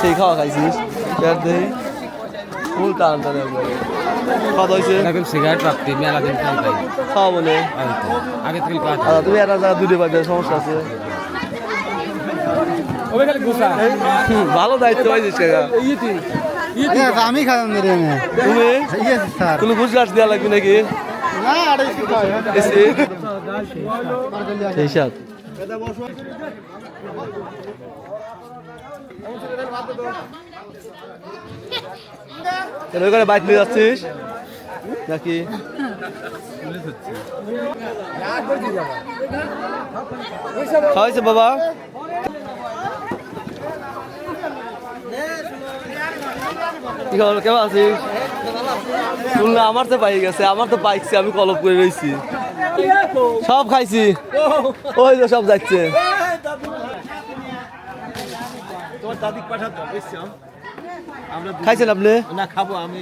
সেই খাওয়া খাইছিস ফুল টান টান একবারে খাওয়া হয়েছে সিগারেট রাখতে মেলা দিন খাই খাওয়া বলে আগে থেকে তুমি একটা জায়গা দুধে পাবে সমস্যা আছে ভালো দায়িত্ব পাইছিস কাকা আমি খাওয়ান রে তুমি কোনো গুজরাট দেওয়া লাগবে নাকি সেই সাথ করে বাইক নিয়ে যাচ্ছিস নাকি খাওয়াইছে বাবা কি খবর কেমন আছিস শুনলে আমার তো পাই গেছে আমার তো পাইছি আমি কলপ করে রয়েছি সব খাইছি ওই তো সব যাচ্ছে খাইছেন আপনি না খাবো আমি